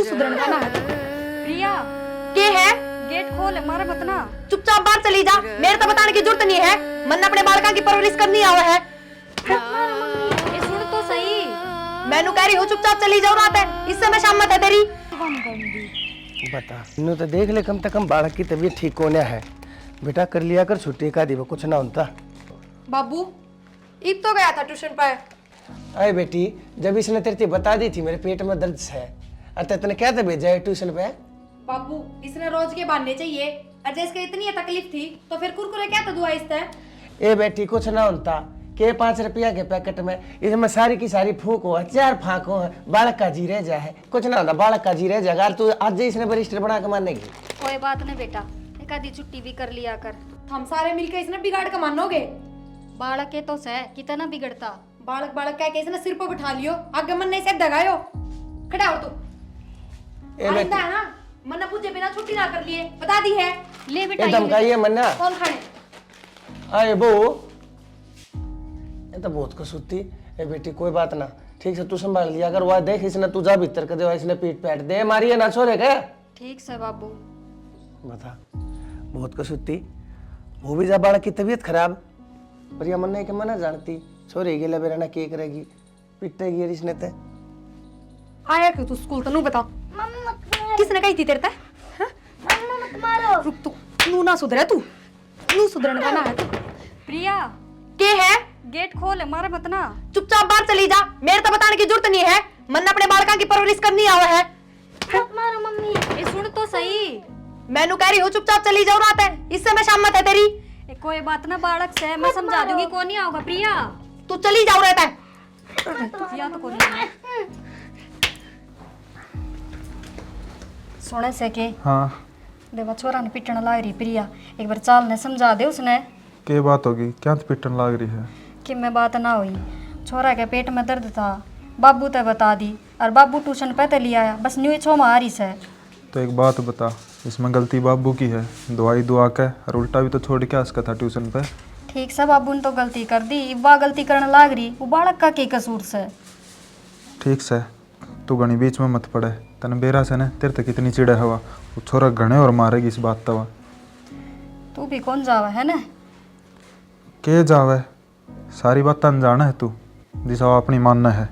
सुधरन का ना है। प्रिया के है? गेट खोल, मारे मत ना। चुपचाप बाहर चली जा, मेरे तो बताने की जरूरत नहीं है। मन अपने बालका की परवरिश करनी आवा है। ये सुन तो सही। मैनू कह रही हूँ चुपचाप चली जाओ, रात है इस समय शाम मत है तेरी। बता इन्हों तो देख ले, कम से कम बालक की तबीयत ठीक होने है। बेटा कर लिया कर छुट्टी का दी, कुछ ना होता। बाबू ईब तो गया था ट्यूशन पर। अरे बेटी, जब इसने तेरे से बता दी थी मेरे पेट में दर्द है, अरे तने क्या भेजा है ट्यूशन पे? बाबू इसने रोज के बहाने चाहिए, और जैसे इतनी तकलीफ थी तो फिर कुरकुरे क्या दुआ इससे। ए बेटी कुछ ना होता के 5 रुपया के पैकेट में इसमें सारी की सारी फूक हो, 4 फाक हो, बालक का जी रह जा है, कुछ ना होता, बालक का जी रह जाएगा। तू आज ही इसने बरिस्टर बना के मानेगी। कोई बात नहीं बेटा, एक आधी छुट्टी भी कर लिया कर। हम सारे मिलकर इसने बिगाड़ के मानोगे। बालक के तो सह कितना बिगड़ता। बालक बालक कह के इसने सिर पर बिठा लियो, आगे मन नहीं से दगायो। खड़ा हो तू। आइंदा है ना, मन पूछे बिना छुट्टी ना कर लिए, बता दी है। ले बेटा ये धमकाइए मन्ना। कौन खाने? अरे बो ये तो बहुत कसूती। ए बेटी कोई बात ना, ठीक से तू संभाल लिया अगर वह देख इसने तुझा भीतर कर दे, इसने पीट पैट दे मारी है ना छोरे के। ठीक से बाबू। बता बहुत कसूती, वो भी जा बालक की तबीयत खराब, पर यह मन नहीं कि मना जानती छोरे के लिए बेरा ना के करेगी, पिटेगी इसने ते। आया क्यों तू स्कूल? तनु बता किसने कही थी तेरे ते? रुक तू ना सुधरे, तू सुधरन का ना है। प्रिया के है? गेट खोल, मारे मत ना। चुपचाप बाहर चली जा, मेरे तो बताने की जरूरत नहीं है। मन अपने बालका की परवरिश करनी आवा है। मारो मम्मी। ये सुन तो सही। मैनू कह रही हूँ चुपचाप चली जाओ, रात है इस समय शाम मत है तेरी। कोई बात ना, बालक से मैं समझा दूंगी, कौन नहीं आओगा। प्रिया तू चली जाओ, रहता है। या तो कौन नहीं। सुने से के हाँ देवा छोरा ने पिटने लाग रही। प्रिया एक बार चाल ने समझा दे उसने। क्या बात होगी, क्या पिटन लाग रही है? कि मैं बात ना हुई, छोरा के पेट में दर्द था, बाबू ते बता दी, और बाबू ट्यूशन पे ते लिया आया, बस न्यू छो मारी से। तो एक बात बता, इसमें गलती बाबू की है, दवाई दुआ के और उल्टा भी तो छोड़ के आसका था ट्यूशन पे। ठीक से बाबू ने तो गलती कर दी, वह गलती करने लाग रही, वो बालक का की कसूर से। ठीक से तू घनी बीच में मत पड़े, तने बेरा से न तेरे तक कितनी चिड़े हवा, वो छोरा घने और मारेगी इस बात तवा। तू भी कौन जावा है ना? के जावे, सारी बात अनजान है तू, जिसा अपनी मानना है।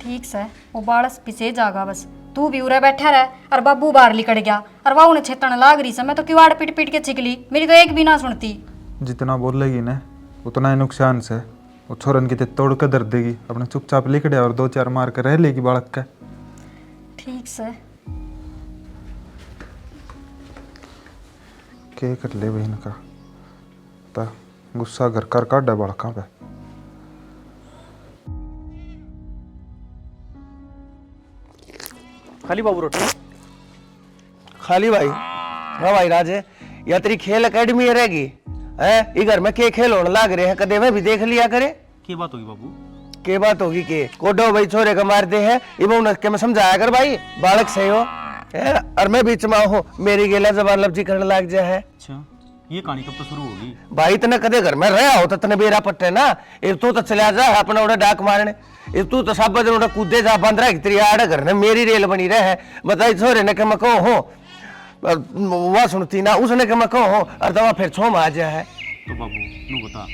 ठीक से वो बालक पीछे जागा, बस तू भी उरे बैठा रह, और बाबू बाहर लिकड़ गया, और वह उन्हें छेतन लाग रही से। मैं तो किवाड़ पीट पीट के छिकली, मेरी तो एक भी ना सुनती। जितना बोलेगी न उतना ही नुकसान से, वो छोरन की तोड़ के दर्द देगी, अपने चुपचाप लिकड़े और 2-4 मार कर रह लेगी बालक का। ठीक से के कर ले बहन का ता गुस्सा घर कर काट बालका पे। खाली बाबू रोटी खाली भाई। हाँ भाई राजे, या तेरी खेल अकेडमी रहेगी है, ये घर में के खेल होने लाग रहे हैं, कदे में भी देख लिया करे। की बात होगी बाबू? के बात होगी के कोडो भाई छोरे का मार दे है, ये के मैं समझाया कर भाई, बालक सही हो है, और मैं बीच में हो मेरी गेला जबान लफ्जी करने लग जाए है। अच्छा ये कहानी कब तो शुरू होगी? भाई तने कदे घर में रहा हो तो तने बेरा पट्टे ना, एक तो चला जा अपना उड़ा डाक मारने, एक तू तो सब बदल उड़ा कूदे जा बंद रहा तेरी आड़ घर ने मेरी रेल बनी रहे। बताई छोरे ने के मैं कहो हो, वह सुनती ना, उसने के मैं कहो हो, और दवा फिर छो आ जा है। तो बाबू नू बता,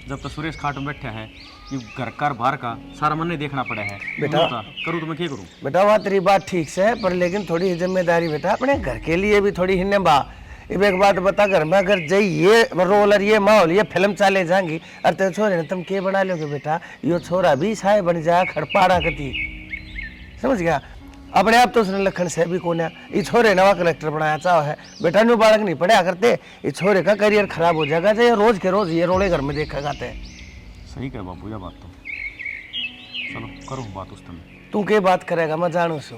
जब तक सुरेश खाट में बैठा है, ये घर कार बाहर का सारा मन नहीं देखना पड़ा है बेटा। करूँ तो मैं क्या करूँ? बेटा वह तेरी बात ठीक से है, पर लेकिन थोड़ी जिम्मेदारी बेटा अपने घर के लिए भी थोड़ी हिन्ने बा। अब एक बात बता, घर में अगर जय ये रोल और ये माहौल ये फिल्म चाले जाएंगी, और तेरे छोरे ने तुम के बना लोगे बेटा, यो छोरा भी साय बन जाए खड़पाड़ा कती, समझ गया? अपने आप तो उसने लखन से भी कोना ये छोरे नवा कलेक्टर बनाया चाहो है बेटा, न्यू बालक नहीं पढ़ा करते, ये छोरे का करियर खराब हो जाएगा, ये रोज के रोज ये रोले घर में देखा जाते हैं। सही कह बाबू, यह बात तो चलो करूँ बात उस समय। तू के बात करेगा मैं जानू सू,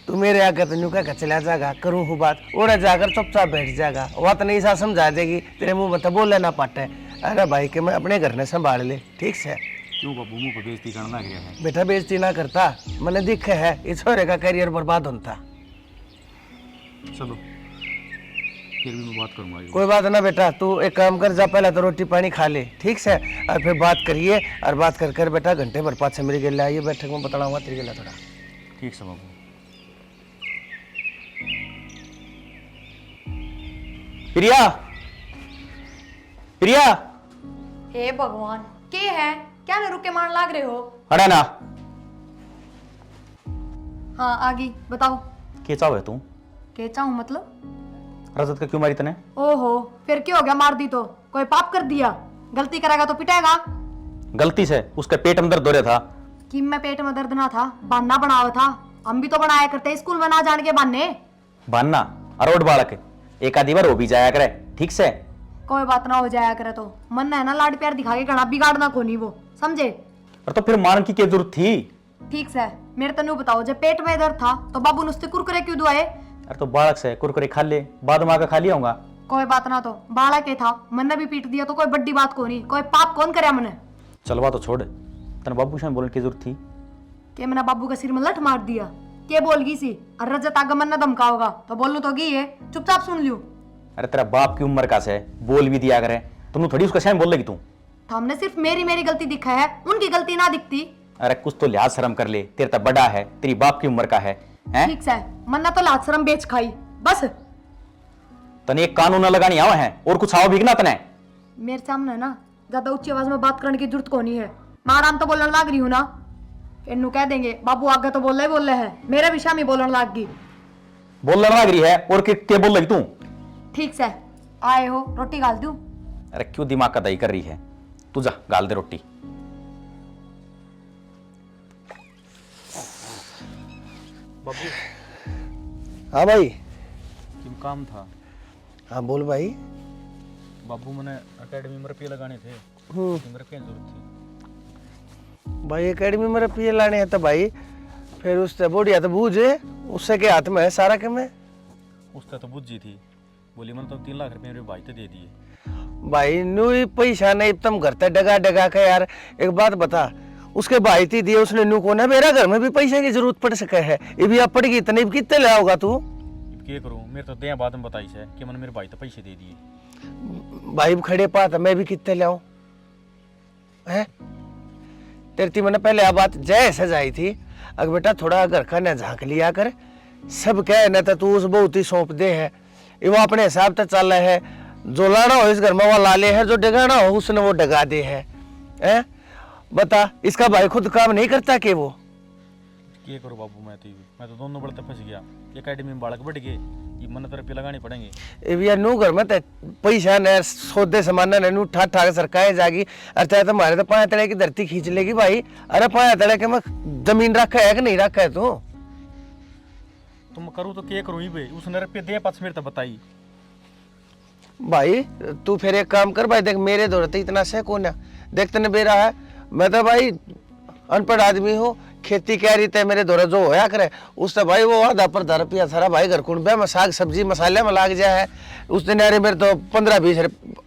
तू मेरे आगे तो न्यू क्या चला जाएगा, करूँ हूँ बात, ओढ़े जाकर चुपचाप बैठ जाएगा, वह तो नहीं सा समझा देगी, तेरे मुंह में तो बोल लेना पाटे। अरे भाई के मैं अपने घर ने संभाल ले, ठीक से? क्यों बाबू मुंह पर बेइज्जती करने लग गया है? बेटा बेइज्जती ना करता, मैंने दिखे है इस छोरे का करियर बर्बाद होता। चलो फिर भी मैं बात करूँगा। कोई बात ना बेटा, तू एक काम कर, जा पहले तो रोटी पानी खा ले, ठीक से, और फिर बात करिए, और बात कर कर बेटा घंटे भर पाँच से मेरी गेला आइए बैठक में बताऊंगा तेरी गेला थोड़ा। ठीक है बाबू। प्रिया, प्रिया, हे भगवान, के है क्या न रुके मान लाग रहे हो? अरे ना, हाँ आगे बताओ। के चाव है तू? के चाहूं मतलब? रजत का क्यों मारी तने? ओहो, फिर क्या हो गया? मार दी तो कोई पाप कर दिया? गलती करेगा तो पिटाएगा। गलती से उसके पेट में दर्द हो रहा था। कि मैं पेट में दर्द ना था, बहाना बनावा था। हम भी तो बनाया करते स्कूल में ना जाने के बहाने। बान्ना अरोड बालक, एक आधी बार हो भी जाया करे ठीक से। कोई बात ना हो जाया करे तो मन है ना, लाड प्यार दिखा के गणा बिगाड़ना को नहीं वो, समझे? और तो फिर मान की क्या जरूरत थी? ठीक से मेरे तनु बताओ, जब पेट में दर्द था तो बाबू ने उससे कुरकुरे क्यों दुआए? अरे तो बालक से कुरकुरे खा ले, बाद में आकर खा लिया होगा। कोई बात ना, तो बालक के था, मन ने भी पीट दिया तो कोई बड़ी बात को नहीं, कोई पाप कौन करे मने? चलवा तो छोड़, तने बाबू से बोलने की जरूरत थी? के मैंने बाबू का सिर में लठ मार दिया? के बोल गई सी? और रजत आगमन ने धमकाओगा तो बोलूं तो गई है, चुपचाप सुन लियो। अरे तेरा बाप की उम्र का से बोल भी दिया करे, तुम थोड़ी उसका सहन बोल लेगी तू? हमने सिर्फ मेरी मेरी गलती दिखा है, उनकी गलती ना दिखती। अरे कुछ तो लिहाज शर्म कर ले, तेरे तो बड़ा है, तेरी बाप की उम्र का है, हैं? ठीक से मन्ना तो लाज शर्म बेच खाई बस। तने एक कानून न लगानी आवा है और कुछ आओ भीगना तने। मेरे सामने ना ज्यादा ऊंची आवाज में बात करने की जरूरत को नहीं है। मैं आराम तो बोलने लाग रही हूँ ना, इन्नू कह देंगे बाबू आगे तो बोल रहे है, मेरे भी शामी बोलने लाग गई। बोलने लग रही है और क्या बोल लगी तू? ठीक से आए हो, रोटी गाल दूं? अरे क्यों दिमाग का दही कर रही है? तू जा गाल दे रोटी। बाबू। हाँ भाई। किम काम था? हाँ बोल भाई। बाबू मैंने एकेडमी में रुपये लगाने थे, रुपये जरूरत थी भाई। एकेडमी में रुपये लाने हैं तो भाई फिर उससे बोलिया तो बूझे, उससे के हाथ में है सारा के में। उसका तो बुझी थी, बोली मैंने तो 3 लाख रुपए मेरे भाई तो दे दिए। भाई नू ही पैसा नहीं तुम करते डगा डगा के यार। एक बात बता, उसके भाई थी दिए उसने नू को ना, मेरा घर में भी पैसे की जरूरत पड़ सके है, ये भी अब पड़गी इतने कितने ले आओगा तू? क्या करूं, मेरे तो दे बाद में बताई है कि मैंने मेरे भाई तो पैसे दे दिए। भाई खड़े पात मैं भी कितने ले आऊं है? तेरी मैंने पहले आ बात जय सजाई थी, अगर बेटा थोड़ा घर का न झांक लिया कर, सब कहे न तो तू उस बहुत ही सौंप दे है, वो अपने हिसाब से चल रहा है। जो लाना हो इस घर में वो लाले है, जो डगाना हो उसने वो डगा दे है। बता, इसका भाई खुद काम नहीं करता कि वो? क्या करूं बाबू, मैं तो दोनों बड़े फंस गया। एकेडमी में बालक बढ़ गए, ये मन तो रुपये लगाने पड़ेंगे। ए भैया नू घर में ते पैसा न सौदे सामान न नू ठा ठा सरकाए जागी, अरे तुम्हारे तो 5 तड़े की धरती खींच लेगी भाई। अरे 5 तड़े के मैं जमीन रखा है कि नहीं रखा है तू? तुम करूँ तो क्या करूँ, ही उसने रुपये दे पास मेरे तो बताई। भाई तू फिर एक काम कर भाई, देख मेरे दौर तो इतना से कौन है, देख तने बेरा है, मैं तो भाई अनपढ़ आदमी हूँ, खेती कह रही थे मेरे दौरे जो होया करे उससे भाई वो आधा पर 10 रुपया सारा भाई घर कुंबे में साग सब्जी मसाले में लाग जाए है। उस दिन यार मेरे तो 15-20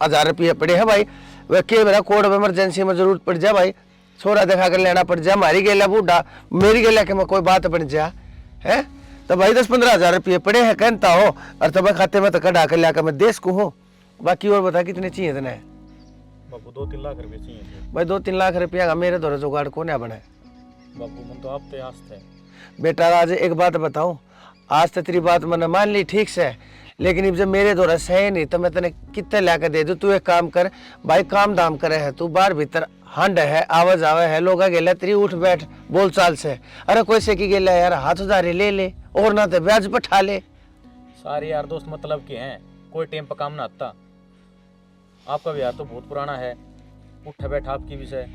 हज़ार रुपये पड़े हैं भाई। वह के मेरा कोड में इमरजेंसी में जरूरत पड़ जाए भाई, छोरा दिखा कर लेना पड़ जाए, हमारी गेला बूढ़ा मेरी गेला के मैं कोई बात बन जा है तो भाई 10-15 हज़ार रुपये पड़े हैं कहता हो, और तब खाते में तो कढ़ा कर लिया मैं देश को हूँ। बाकी और बता कितने चाहिए इतने? बाबू 2-3 लाख रुपये चाहिए थे। भाई 2-3 लाख रुपया का मेरे दौरे जुगाड़ को ना बने बाबू मन तो आप तो आस थे। बेटा आज एक बात बताऊं, आज तो तेरी बात मैंने मान ली ठीक से, लेकिन अब जब मेरे दौरा सही नहीं तो मैं तेने कितने ला कर दे दूं। तू एक काम कर भाई, काम दाम करे है तू, बाहर भीतर हंड है, आवाज आवे है, लोग गेला तेरी उठ बैठ बोल चाल से। अरे कोई से की गेला यार, हाथ उधारे ले ले और ना तो ब्याज बैठा ले। सारे यार दोस्त मतलब के हैं, कोई टाइम पर काम ना आता। आपका ब्याह तो बहुत पुराना है, उठ बैठ आपकी विषय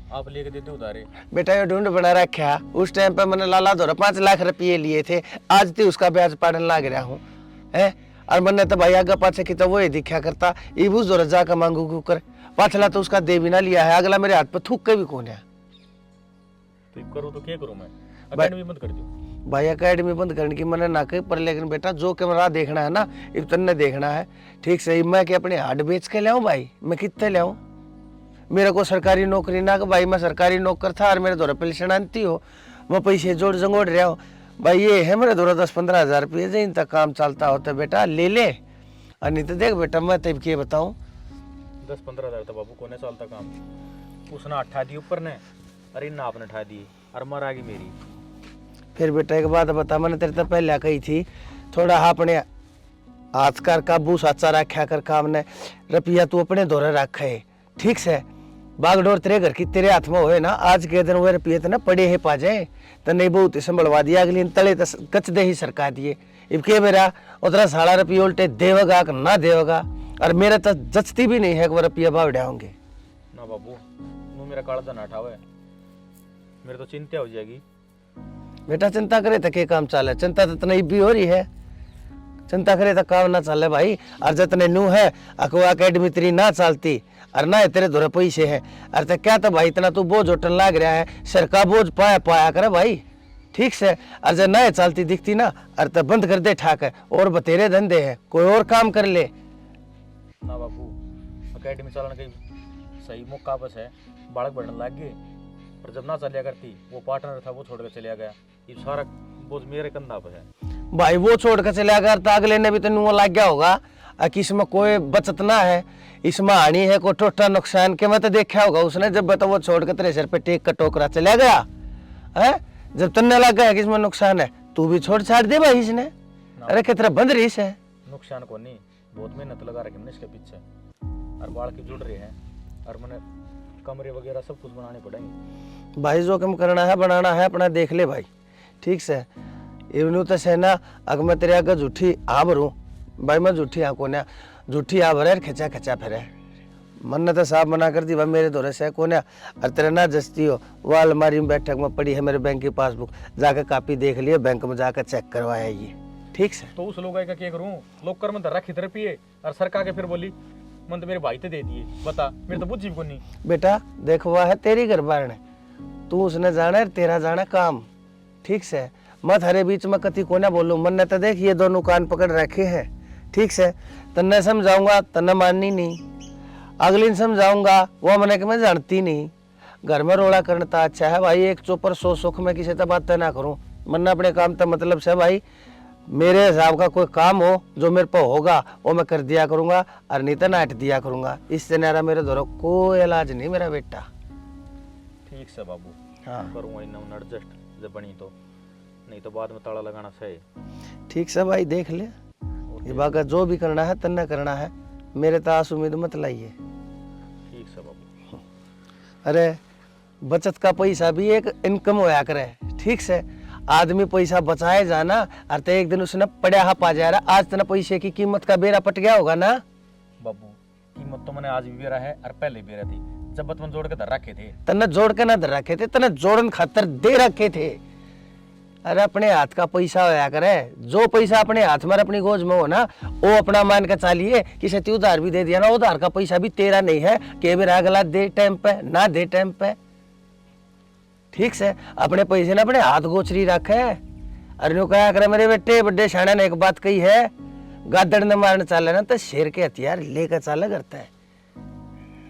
आप लेके देते उधारे। बेटा ये ढूंढ बना रखा, उस टाइम पे मैंने लाला दौरा 5 लाख रुपये लिए थे, आज तो उसका ब्याज पाड़ने लग रहा हूँ है। और मैंने तो भाई आगे पाछे की तो वो ही दिखा करता, इबू जोर जाकर मांगू क्यों कर, पाछला तो उसका दे भी ना लिया है, अगला मेरे हाथ पर थूक के भी कौन है। तो करूँ तो क्या करूँ मैं? एकेडमी बंद कर दूँ? भाई एकेडमी बंद करने की मैंने ना कही पर, लेकिन बेटा जो कैमरा देखना है ना इतने देखना है ठीक से। मैं क्या अपने हार्ड बेच के लाऊं भाई, मैं कितने लाऊं? मेरे को सरकारी नौकरी ना कि भाई मैं सरकारी नौकर था और मेरे द्वारा पेंशन आती हो, मैं पैसे जोड़ जंगोड़ रहा हूँ भाई। ये है मेरे द्वारा 10-15 हज़ार रुपये जिन तक काम चलता होता बेटा ले ले, और नहीं तो देख बेटा मैं तब क्या बताऊँ। 10-15 हज़ार तो बाबू को नहीं चलता काम, उसने अठा दी ऊपर ने, अरे ना आपने उठा दी और मर आ गई मेरी। फिर बेटा एक बात बता, मैंने तेरे तो पहले कही थी थोड़ा अपने आजकार काबू साचा रखा कर काम ने रुपया तू अपने दौरे रखे है, ठीक से बागडोर तेरे घर की तेरे हाथ में होए ना, आज के दिन वो रुपये तो ना पड़े है पा जाए तो नहीं बहुत ही संभलवा दिया, अगली तले तो कच दे ही सरका दिए। इब के मेरा उतरा सारा रुपये उल्टे देवगा कि ना देवगा, और मेरे तो जचती भी नहीं है कि वो रुपया भाव डाऊंगे ना बाबू, नू मेरा काला ना उठावे, मेरे तो चिंता हो जाएगी। बेटा चिंता करे तो के काम चाले, चिंता तो इतनी भी हो रही है, चिंता करे तो काम ना चले भाई। और जितने नू है अकवा अकेडमी तेरी ना चलती और ना तेरे धोरे पैसे है, अरे तो क्या तो भाई इतना तू बोझ उठन लाग रहा है, सर का बोझ पाया पाया करे भाई, ठीक से। और जब ना चलती दिखती ना अरे तो बंद कर दे ठाक है, और बतेरे धंधे है, कोई और काम कर ले ना बाबू। अकेडमी चलाने का सही मौका बस है, बालक बढ़ने लग गए, पर जब ना चलिया करती वो पार्टनर था वो छोड़ कर चलिया गया, ये सारा बोझ मेरे कंधा पर है भाई। वो छोड़ कर चलिया कर तो अगले ने भी तो नुआ लग गया होगा कि इसमें कोई बचत ना है, इसमें हानि है, कोई टोटा नुकसान के मैं तो देखा होगा उसने, जब बता वो छोड़ कर तेरे सिर पे टेक का टोकरा चला गया है, जब तन्ने लग गया कि इसमें नुकसान है तू भी छोड़ छाड़ दे भाई इसने। अरे कितना बंद रही है, नुकसान को नहीं, बहुत मेहनत लगा रखी मैंने इसके पीछे, और बाल की जुड़ रहे हैं, और मैंने कमरे वगैरह सब कुछ बनाने पड़ेंगे भाई। जो कम करना है बनाना है अपना देख ले भाई, ठीक से। इवनू तो से ना अगर मैं तेरे आगे झूठी आ भरूँ भाई, मैं झूठी आ को ना झूठी आ भरे खिंचा खिंचा फिर मन ने तो साफ मना कर दी भाई, मेरे दौरे से को ना। और तेरे ना जस्ती हो वो अलमारी में बैठक में पड़ी है मेरे बैंक की पासबुक, जाकर कापी देख लिए, बैंक में जाकर चेक करवाया ये, ठीक से। तो उस लोग का क्या करूँ, लोग कर में रखी तरह पिए और सरकार के फिर बोली मन तो मेरे भाई तो दे दिए, बता मेरे तो बुझी को नहीं। बेटा देख हुआ है तेरी घर बार ने, तू उसने जाना है तेरा जाना काम, ठीक से। मत हरे बीच में कति को ना बोलूं, मन ने तो देख ये दोनों कान पकड़ रखे हैं, ठीक से। तन्ने समझाऊंगा तन्ने माननी नहीं, अगली ने समझाऊंगा वो मैंने कि मैं जानती नहीं। घर में रोड़ा करना तो अच्छा है भाई, एक चौपर सो सुख में किसी से बात ना करूं, मन अपने काम तो मतलब से भाई। मेरे हिसाब का कोई काम हो जो मेरे पर होगा वो मैं कर दिया करूंगा, और नहीं तो नाट दिया करूंगा, इससे नारा मेरे द्वारा कोई इलाज नहीं मेरा बेटा। ठीक से बाबू, हाँ करूँगा इन एडजस्ट जब बनी तो, नहीं तो बाद में ताला लगाना सही। ठीक से भाई देख ले, ये बाका जो भी करना है तन्ना करना है, मेरे तो आस उम्मीद मत लाइए। ठीक से बाबू। अरे बचत का पैसा भी एक इनकम होया करे, ठीक से। आदमी पैसा बचाए जाना, और तो एक दिन उसने पड़ा हा पा जा रहा, आज तना पैसे की कीमत का बेरा पट गया होगा ना बाबू। कीमत तो मैंने आज भी बेरा है और पहले भी बेरा थी, जब बचपन जोड़ के धर रखे थे। तन्ने जोड़ के ना धर रखे थे, तन्ने जोड़न खातर दे रखे थे। अरे अपने हाथ का पैसा होया करे, जो पैसा अपने हाथ में अपनी गोज में हो ना वो अपना मान के चालिए। किसी से उधार भी दे दिया ना, उधार का पैसा भी तेरा नहीं है कि मेरा अगला दे टाइम पे ना दे टाइम पे, ठीक से। अपने पैसे ना अपने हाथ गोचरी रखे। अरे नो कहा करे मेरे बेटे बड़े शाणे ने एक बात कही है, गादड़ ने मारने चाले ना तो शेर के हथियार लेकर चाला करता है,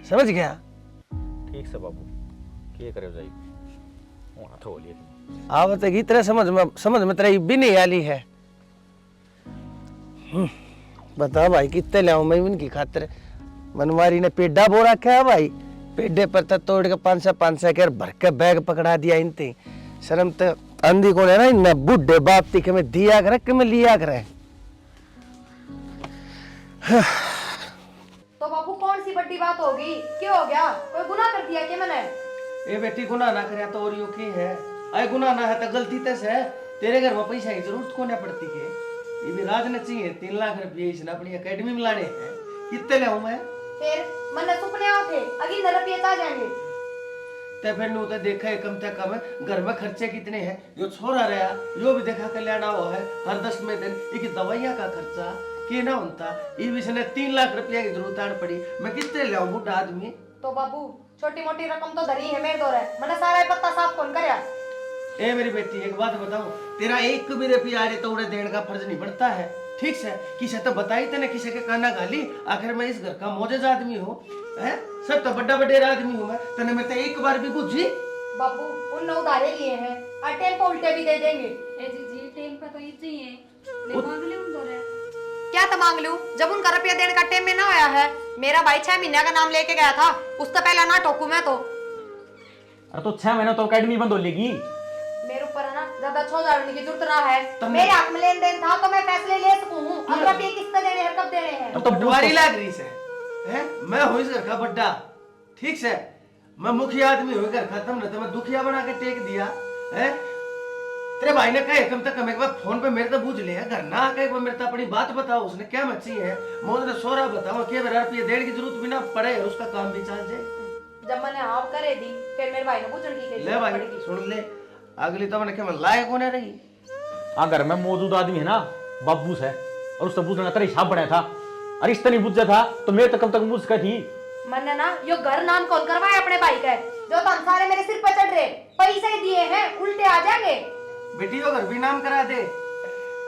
समझ गया। ठीक से बाबू, क्या करे जाई वहां तो बोलिए आवत की तरह समझ में तेरा भी नहीं आली है। बता भाई कितने लाऊं मैं इनकी खातिर। मनवारी ने पेडा बो रखा है भाई, पेडे पर तो तोड़ के 500 के भर के बैग पकड़ा दिया इनते। शर्म तो अंधी को है ना, इनमें बुढ़े बाप ती के में दिया करे कि मैं लिया करे। तो बाबू कौन सी बड़ी बात होगी, क्या हो गया, कोई गुनाह कर दिया क्या मैंने? ए बेटी गुनाह ना करे तो और यो की है, अरे गुनाह ना है तो गलती तस है। तेरे घर में पैसा की जरूरत को ना पड़ती के, ये भी राज ने चाहिए 3 लाख रुपये इसने अपनी एकेडमी में लाने हैं, कितने लाऊं मैं? फिर मन सुपने आओ थे अगी न रुपये आ जाएंगे। ते फिर नु तो देखा है कम से कम घर में खर्चे कितने हैं, यो छोरा रहा यो भी देखा कर लेना हुआ है हर 10 में दिन एक दवाइयां का खर्चा के ना होता, ये भी इसने 3 लाख रुपया की जरूरत आड़ पड़ी, मैं कितने लाऊं बुढ़ा आदमी? तो बाबू छोटी मोटी रकम तो धरी है मेरे दौरे, मैंने सारा पत्ता साफ कौन करया? ए मेरी बेटी एक बात बताऊं, तेरा एक भी रुपया आ रहे तो उन्हें देने का फर्ज नहीं बनता है, ठीक से। किसे तो बताई तेने किसे के काना गाली, आखिर मैं इस घर का मौजूद आदमी हूँ, है सब तो बड़ा बड़ेरा आदमी हूँ मैं, तेने मैं तो एक बार भी बुझी? बाबू उन उधारे लिए हैं और टेम्पो उल्टे भी दे देंगे। ए जी टेम्पो तो ये चाहिए, ले मांग ले उन दौरे। क्या तो मांग लूं, जब उनका रुपया देने का टाइम में ना आया है। मेरा भाई 6 महीने का नाम लेके गया था, उससे पहले ना ठोकू मैं तो। अरे तो 6 महीने तो अकेडमी बंद हो लेगी। मेरे ऊपर है ना ज्यादा 6000 की जरूरत रहा है, मेरे हाथ में लेन देन था तो मैं फैसले ले सकूं। रुपये किस्त देने हैं, कब देने हैं? तो पटवारी लाग रही से हैं? मैं हूँ इस घर का बड्डा, ठीक से? मैं मुखिया आदमी हूँ घर का, तुमने तो मैं दुखिया बना के टेक दिया है। तेरे भाई ने कहे कम तक कम एक बार फोन पे मेरे तो पूछ ले घर ना आके एक बार मेरे तो अपनी बात बताओ, उसने क्या मच्छी है मोद ने सोरा बताओ के रुपये देने की जरूरत भी ना पड़े, उसका काम भी चल जाए। जब मैंने हाँ करे दी फिर मेरे भाई ने पूछने की ले भाई सुन ले, अगली तो मैंने क्या मैं लायक होने रही। अगर मैं मौजूद आदमी है ना बाबू से, और उससे पूछना तेरा हिसाब बनाया था, अरे इस तरह नहीं पूछा था तो मैं तो कब तक पूछ का थी। मैंने ना यो घर नाम कौन करवाया अपने भाई का, जो तुम सारे मेरे सिर पर चढ़ रहे, पैसे दिए हैं उल्टे आ जाएंगे। बेटी वो घर भी नाम करा दे,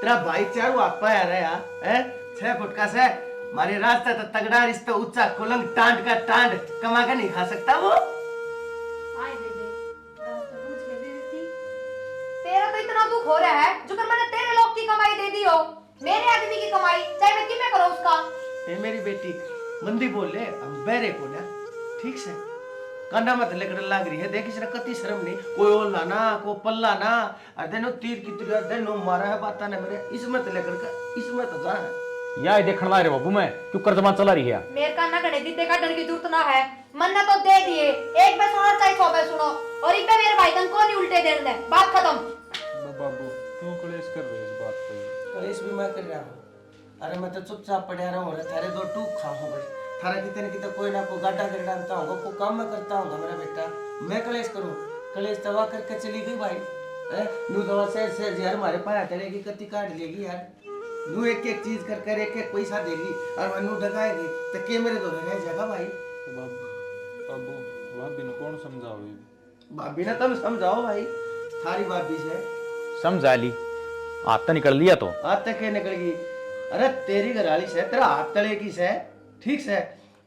तेरा भाई चारू आप पाया रहा है 6 फुट का से, मारे रास्ता तो तगड़ा रिश्ता ऊंचा कुलंग टांड का टांड कमा के नहीं खा सकता वो। आए दे रास्ता पूछ के दे देती। तेरा तो इतना दुख हो रहा है जो कर मैंने तेरे लोग की कमाई दे दी हो, मेरे आदमी की कमाई चाहे मैं किमें करूं उसका। ए मेरी बेटी मंदी बोल ले, हम बेरे को ना ठीक से कांडा मत लेकर लाग रही है, देख इसने कति शर्म नहीं, कोई ओल ना को पल्ला ना, अरे नो तीर की तुरिया दे नो मारा है बाता ने मेरे इसमें तो लेकर का इसमें तो जा है या देखने ला रे बाबू मैं क्यों कर जमा चला रही है। मेरे का ना गणे दीदे का डर की जरूरत ना है, मन्ना तो दे दिए, एक बार सुनो चाहे 100 बार सुनो, और एक बार मेरे भाई तन को नहीं उल्टे देने दे, बात खत्म। बाबू क्यों कलेश कर रहे हो इस बात पे? कलेश भी मैं कर रहा हूँ, अरे मैं तो चुपचाप पड़ा रहा हूँ, थारे 2 टूक खाऊं बस, थारा कितने कितने कोई ना कोई गाड्डा कर डालता हूँ, को काम मैं करता हूँ मेरा बेटा, मैं कलेश करूँ? कलेश दवा करके चली गई भाई, नू दवा से यार हमारे पाया चलेगी कति काट लेगी यार, नू एक एक चीज कर कर एक एक पैसा देगी और मैं नू डगाएगी तो के मेरे दो रह जाएगा भाई। तो बाबू भाभी ने कौन समझाओ? भाभी ने तुम समझाओ भाई, थारी भाभी से समझा ली, हाथ तो निकल लिया तो हाथ तक के निकल गई, अरे तेरी घराली से तेरा हाथ तले की से ठीक से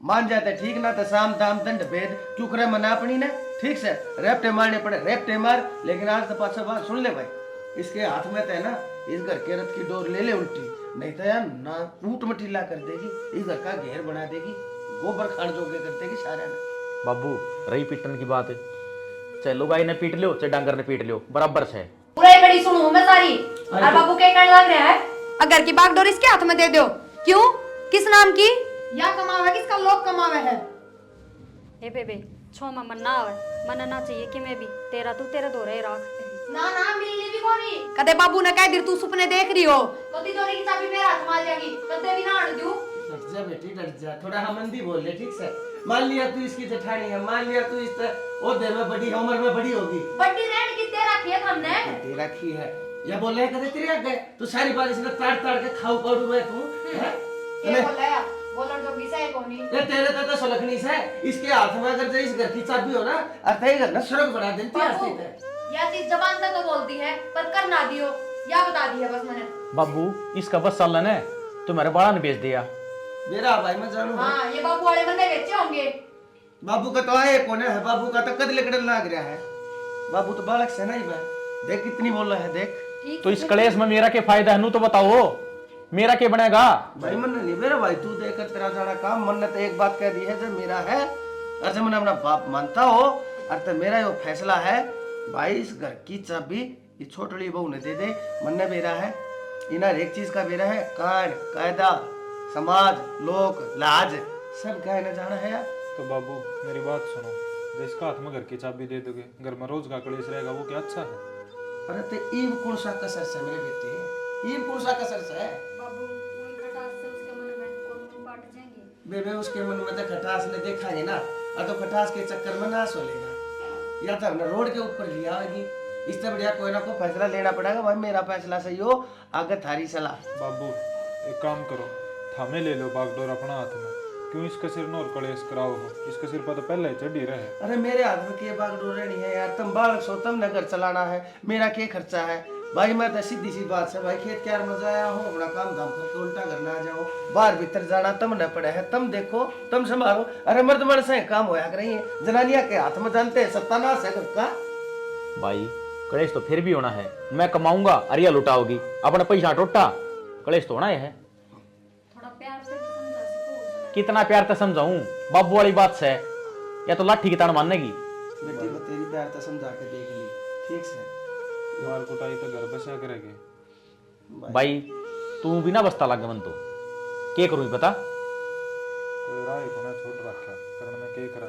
मान जाते ठीक ना तो साम दाम दंड भेद क्यों करे मना अपनी ने ठीक से रेपटे मारने पड़े रेपटे मार, लेकिन आज तो पाछा बात सुन ले भाई, इसके हाथ में तो है ना इस घर के रथ की डोर ले ले उल्टी, नहीं तो यार ना ऊट मटीला कर देगी, इस घर का घेर बना देगी, गोबर खान जोगे कर देगी सारे ने। बाबू रही पीटन की बात है, चाहे लोगाई ने पीट लो चाहे डांगर ने पीट लो बराबर से। बुराई बड़ी सुनूं मैं सारी, और बाबू के कहने लग रहा है अगर की बागडोर इसके हाथ में दे दो, क्यों किस नाम की या कमावे किसका लोग कमावे है। ए बेबे छो में मन ना आवे, मन ना चाहिए कि मैं भी तेरा तू तेरे दो रहे राख। ना ना मिलनी भी कोनी, कदे बाबू ने कह दिर तू सपने देख रही हो, तो तिजोरी की चाबी मेरे हाथ में आ जाएगी, कदे भी ना आने दूं। डट जा बेटी डट जा, थोड़ा हमंदी बोल ले ठीक से, मान लिया तू इसकी जेठानी है, मान लिया तू इस ओहदे में बड़ी है, उम्र में बड़ी होगी, बड़ी रेड की तेरा खेत हमने तेरा की है या बोले कदे तेरे आगे तू सारी बात इसने ताड़ ताड़ के खाऊ पड़ू मैं तू है ये बोला बोलन जो विषय कोनी ये तेरे तो सलखनी से इसके हाथ में अगर इस घर की चाबी हो ना अतः घर ना स्वर्ग बना देती है। या चीज जबान से तो बोलती है पर कर ना दियो, या बता दिया बस मैंने। बाबू इसका बस सालन है तुम्हारे बाड़ा ने बेच दिया। मेरा भाई मैं जानू हाँ ये बाबू वाले बंदे बेचे होंगे। बाबू का तो आए कौन है, बाबू का तो कद लेकर लाग रहा है, बाबू तो बालक से नहीं भाई, देख कितनी बोल रहा है देख। तो इस कलेश में मेरा क्या फायदा है नू तो बताओ, मेरा क्या बनेगा? भाई मन नहीं मेरा भाई तू देकर तेरा जाना काम, मन ने तो एक बात कह दी है जो मेरा है और जब मैंने अपना बाप मानता हो और तो मेरा यो फैसला है भाई, इस घर की चाबी ये छोटड़ी बहू ने दे दे, मन ने बेरा है इन हर एक चीज का बेरा है, कान कायदा समाज लोक लाज सब कहने जाना है यार। तो बाबू मेरी बात सुनो, जो इसका हाथ में घर की चाबी दे दोगे, घर में रोज का कलेश रहेगा, वो क्या अच्छा है? अरे तो ईव कौन सा कसर से मेरे बेटे, ईव कौन सा कसर से है बाबू वही खटास से उसके मन में कोन पाट जाएंगे। बेबे उसके मन में तो खटास ने देखाएंगे ना, और तो खटास के चक्कर में नाश हो लेगा, या तो हमने रोड के ऊपर लिया होगी, इससे बढ़िया कोई ना कोई फैसला लेना पड़ेगा। भाई मेरा फैसला सही हो आगे थारी सलाह। बाबू एक काम करो, थामे ले लो बागडोर अपना हाथ में, क्यों इसका सिर न और कलेश कराओ हो, इसका सिर पर तो पहले ही चढ़ी रहे। अरे मेरे हाथ में के बागडोर रहनी है यार, तुम बालक सो तुम नगर चलाना है, मेरा क्या खर्चा है भाई, मैं तो सीधी सी बात से भाई खेत क्या मजा आया हूँ, अपना काम धाम करके उल्टा करना आ जाओ, बाहर भीतर जाना तुम न पड़े है, तुम देखो तुम संभालो। अरे मर्द मर्द से काम होया कर रही है, जनानिया के हाथ में जानते हैं सत्यानाश है का। भाई कलेश तो फिर भी होना है, मैं कमाऊंगा अरिया लुटाओगी, अपना पैसा टोटा, कलेश तो होना है। थोड़ा प्यार से समझा सको। कितना प्यार से समझाऊं बाबू वाली बात से, या तो लाठी की ताड़ मानने की। बेटी को तेरी प्यार तो समझा के देख ली ठीक से, मार कुटाई तो घर बसा करेंगे। भाई तू भी ना बसता लग मन तो के करूँ पता कोई राय को ना छोड़ रखा कारण मैं के करा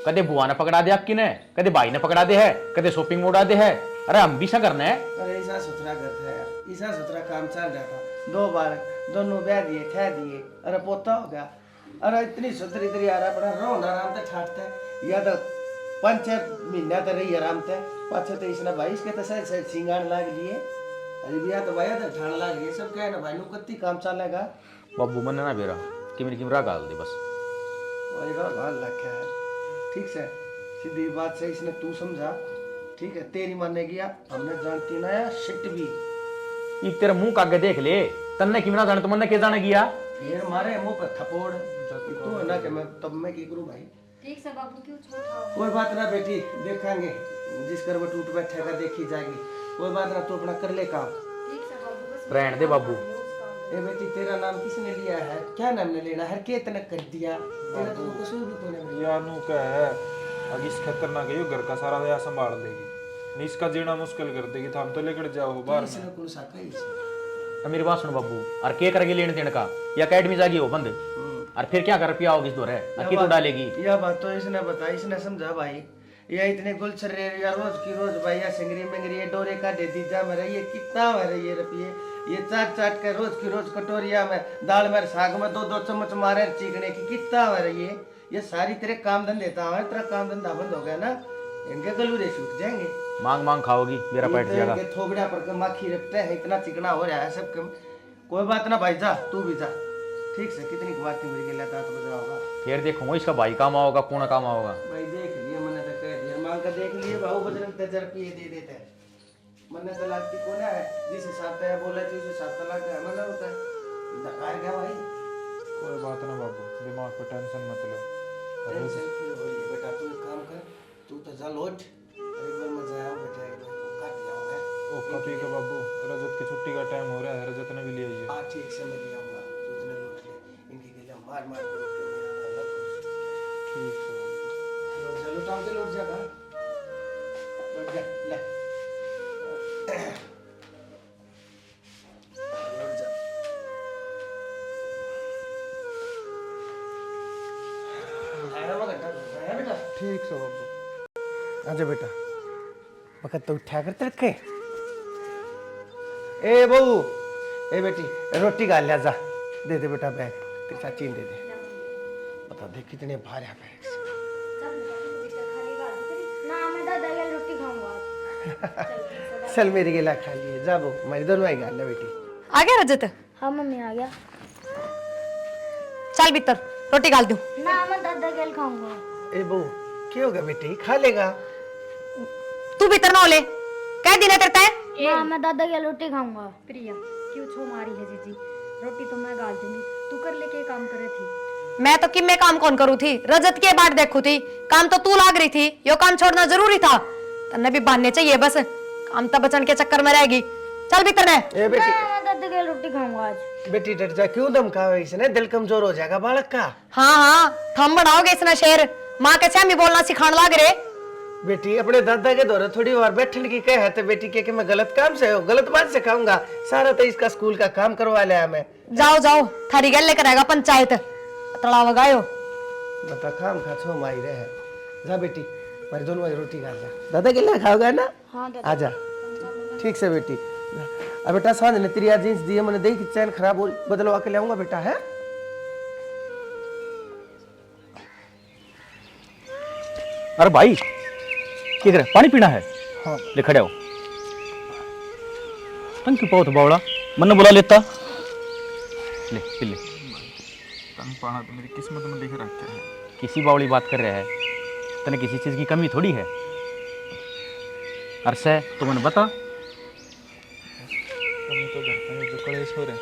कदे बुआ ने पकड़ा दे आपकी ने कदे भाई ने पकड़ा दे है कदे शॉपिंग में उड़ा दे है अरे हम भी सा करना है अरे ऐसा सुथरा घर था यार, ऐसा सुथरा काम चल रहा था। 2 बालक दोनों ब्याह दिए थे दिए, अरे पोता हो गया। अरे इतनी सुथरी तरी आ रहा बड़ा रोन आराम से ठाटता है या तो 5-6 महीना तो रही आराम से पाछे तो इसने भाई इसके तो सर सिंगार लाग लिए अरे बिया तो भाई तो ठाण लाग लिए सब कहे ना भाई नु कत्ती काम चलेगा। बाबू मन ना बेरा कि मेरी किमरा गाल दे बस वही का गाल रखा है ठीक से सीधी बात से इसने तू समझा ठीक है तेरी मानेगी हमने जानती ना यार शिट भी एक तेरा मुंह कागे देख ले तन्ने किमरा जाने तो मन के जाने गया फिर मारे मुंह पर थप्पड़ तू है ना कि मैं तब मैं की करूं भाई। ठीक से बाबू क्यों छोटा कोई बात ना बेटी देखेंगे जिस करवट उठ बैठेगा देखी जाएगी कोई बात ना तू अपना कर ले काम। ठीक से बाबू बस रहने दे बाबू ए बेटी तेरा नाम किसने लिया है क्या नाम ने लेना है के इतना कर दिया तेरा तो कसूर भी कोई नहीं। यानू क्या है अब इस खतरनाक है यो घर का सारा या संभाल लेगी नहीं इसका जीना मुश्किल कर देगी तो हम तो लेकर जाओ बाहर इसने कौन सा कही अब मेरी बात सुन बाबू और के करेगी लेने देने का या अकेडमी जागी हो बंद और फिर क्या कर पिया होगी इस दौर है अकी तो डालेगी यह बात तो इसने बताई इसने समझा भाई या इतने गुलछर या रोज की रोज भाई या सिंगरी मिंगरी ये डोरे का दे दी जा मेरा ये कितना मेरे ये रुपये ये चाट चाट के रोज की रोज कटोरिया में दाल में साग में 2-2 चम्मच मारे चीकने की कितना मेरा ये सारी तेरे काम धंधे देता है तेरा काम धंधा बंद हो गया ना इनके गलूरे छूट जाएंगे मांग मांग खाओगी मेरा पेट जाएगा इनके थोबड़ा पर के माखी रखते हैं इतना चिकना हो रहा है सब कम कोई बात ना भाई जा तू भी जा ठीक से कितनी बात मेरे के लेता तो बजा होगा फिर देखूंगा इसका भाई काम आओगा कौन काम आओगा भाई देख लिए मैंने तो कह दिया मांग का देख लिए बाबू बजरंग तेजर पिए दे देते हैं मैंने तो लगती कौन है जिस हिसाब से बोला थी उस हिसाब से लग गया मतलब होता है नकार गया भाई कोई बात ना बाबू दिमाग पर टेंशन मत लो टेंशन फ्री हो रही है बेटा तू एक काम कर तू तो जा लौट एक बार मैं जाया बेटा एक बार काट जाऊंगा ओ कभी का बाबू रजत की छुट्टी का टाइम हो रहा है रजत ने भी ले आइए हाँ ठीक से मैं ले आऊंगा तू इतने लौट ले इनकी गले मार मार कर के मेरा गला खुश ठीक है बाबू चलो टाइम से लौट जाएगा लौट जा ले लौट जा आया मगर आया बेटा ठीक है बाबू आजा बेटा वक्त तो उठा करते रखे ए बहू ए बेटी रोटी खा लिया जा दे दे बेटा बैग तेरे साथ चीन दे दे बता दे कितने भारी है बैग ना मैं दादा ये रोटी खाऊंगा। चल मेरी गिला खा लिए जा बहू हमारी दोनों ही गाल बेटी आ गया रजत हाँ मम्मी आ गया। चल भीतर रोटी डाल दूं ना मैं दादा के खाऊंगा। ए बहू क्या होगा बेटी खा लेगा तू भीतर ना ले कह दिन करता है ना मैं दादा की रोटी खाऊंगा। प्रिया क्यों छो मारी है जीजी रोटी तो मैं गाल दूंगी तू कर ले के काम करे थी मैं तो कि मैं काम कौन करूँ थी रजत के बाट देखू थी काम तो तू लाग रही थी यो काम छोड़ना जरूरी था तन्ने भी बांधने चाहिए बस काम तो बचन के चक्कर में रहेगी चल भीतर है ए बेटी मैं दादा की रोटी खाऊंगा आज। बेटी डर जा क्यों धमकावे इसने दिल कमजोर हो जाएगा बालक का। हाँ हाँ थम बनाओगे इसने शेर माँ के सामने बोलना सिखाने लाग रहे बेटी अपने दादा के दौरे थोड़ी बार बैठने की कहे तो बेटी के मैं गलत काम से हो गलत बात से खाऊंगा सारा तो इसका स्कूल का काम करवा लिया मैं। जाओ जाओ थारी गल लेकर आएगा पंचायत तड़ाव गायो बता काम खा छो माई रहे जा बेटी मेरी दोनों वाली रोटी खा जा दादा के लिए खाओगा ना। हाँ आजा ठीक से बेटी अब बेटा सांझ ने तेरी जींस दी है मैंने देखी चैन खराब हो बदलवा के लाऊंगा बेटा है। अरे भाई क्या करे पानी पीना है हाँ ले खड़े हो तंग क्यों पाओ तो बावड़ा मन बुला लेता ले पी ले तंग पाना तो मेरी किस्मत में लिख रखा है किसी बावड़ी बात कर रहा है तने किसी चीज़ की कमी थोड़ी है अरसे तो मैंने बता तुम्हें तो घर में जो कलेश हो रहे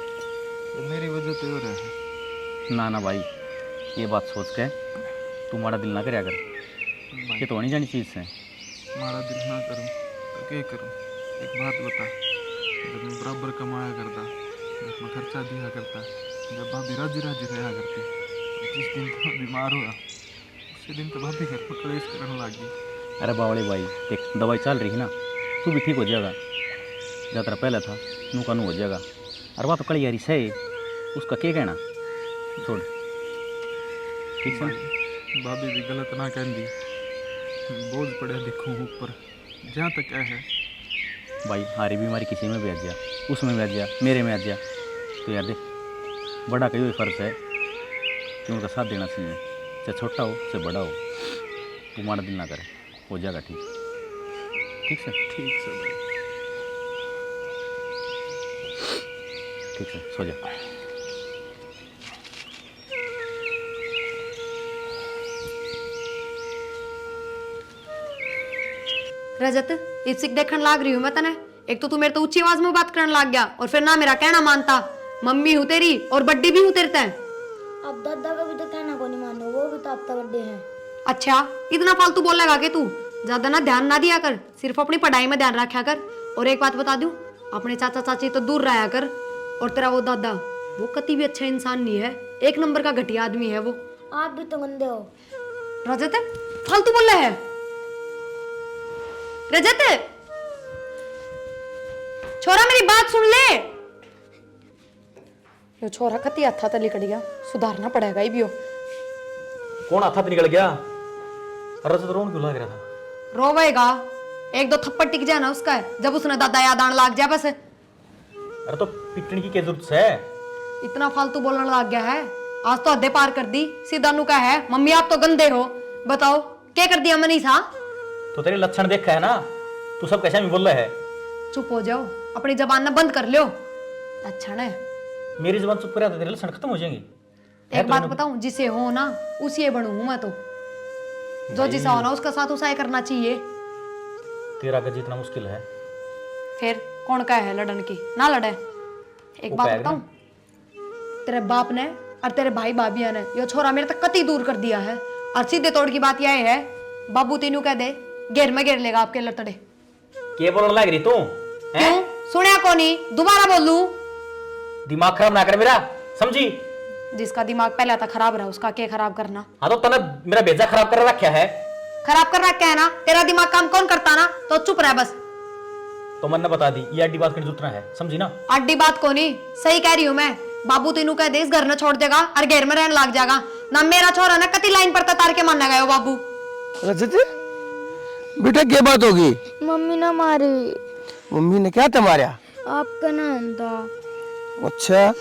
ये मेरी वजह से हो रहा है ना ना भाई ये बात सोच के तू हमारा दिल ना करया कर ये तो नहीं जानी चीज़ है मारा दिल ना करूं तो क्या करूं एक बात बता जब मैं बराबर कमाया करता जब मैं खर्चा दिया करता जब भाभी राजी राजी रहा करती जिस दिन तो बीमार हुआ उसी दिन तो भाभी घर पर कलेश करने लगी। अरे बावड़े भाई देख दवाई चल रही है ना तू भी ठीक हो जाएगा जहाँ तेरा पहले था नू का नू हो जाएगा अरे वह तो कड़ी यारी से उसका क्या कहना, छोड़ ठीक से। भाभी भी गलत ना कर दी, बोझ पड़े दिखूँ ऊपर, जहाँ तक क्या है भाई हारी बीमारी किसी में भी आ जा, उसमें भी आ जा, मेरे में आ जा, तो यार देख बड़ा का यही फर्ज है कि उनका साथ देना चाहिए, चाहे छोटा हो चाहे बड़ा हो, तू मारा दिल ना करे, हो जाएगा ठीक, ठीक से। ठीक से भाई। ठीक से सो जा। रजत लिपस्टिक देखने लाग रही हूँ मैं तने। एक तो तू मेरे तो ऊंची आवाज में बात करने लग गया और फिर ना मेरा कहना मानता। मम्मी हूँ तेरी और बड्डी भी हूँ तेरे तय। अब दादा का भी तो कहना को नहीं मानो, वो भी तो आपका बर्थडे है। अच्छा इतना फालतू बोलेगा कि तू? ज्यादा ना ध्यान ना दिया कर, सिर्फ अपनी पढ़ाई में ध्यान रखा कर। और एक बात बता दूं, अपने चाचा चाची तो दूर रहा कर। और तेरा वो दादा वो कति भी अच्छा इंसान नहीं है, एक नंबर का घटिया आदमी है वो। आप भी तो गंदे हो। रजत फालतू बोल रहा है। रजत छोरा मेरी बात सुन ले। यो छोरा कति अच्छा था निकल गया, सुधारना पड़ेगा ही भी हो। कौन हाथ निकल गया? रजत रोन क्यों लग रहा था? रोवेगा, एक दो थप्पड़ टिक जाए ना उसका है, जब उसने दादा याद आने लग जाए बस। अरे तो पिटने की क्या जरूरत है? इतना फालतू बोलने लग गया है, आज तो हद्दे पार कर दी। सीधा नु का है मम्मी आप तो गंदे हो, बताओ क्या कर दिया मनीषा? तो तेरे लक्षण देखा है ना, तू सब कैसे भी बोल रहा है। चुप हो जाओ, अपनी जबान ना बंद कर लो। लक्षण है मेरी जबान चुप कर, तेरे लक्षण खत्म हो जाएंगे। एक बात बताऊं, जिसे हो ना उसी बनू मैं तो। जो जिसा हो ना उसका साथ उसा करना चाहिए। तेरा का जीतना मुश्किल है। फिर कौन का है लड़न की? ना लड़े। एक बात बताऊं, तेरे बाप ने और तेरे भाई भाभिया ने यो छोरा मेरे तक कति दूर कर दिया है। और सीधे तोड़ की बात यह है, बाबू तीनों कह दे घेर में घेर लेगा आपके लतड़े। क्या बोलने लग रही तू? क्यों सुनिया कोनी? दोबारा बोलूं? दिमाग खराब ना कर मेरा, समझी? जिसका दिमाग पहले था खराब रहा उसका क्या खराब करना? हाँ तो तने मेरा भेजा खराब कर रखा है। खराब कर रखा है ना, तेरा दिमाग काम कौन करता ना, तो चुप रह बस। तो मैंने बता दी, ये अड्डी बात करने जुतना है, समझी ना? अड्डी बात को नहीं, सही कह रही हूँ मैं। बाबू तीनों कह दे इस घर में छोड़ देगा और घेर में रहने लग जाएगा ना। मेरा छोरा ना कति लाइन पर तार के मानने गए बाबू। रजत बेटा क्या बात होगी? मम्मी ना मारी। मम्मी ने क्या तुम्हारा? आपका नाम था। अच्छा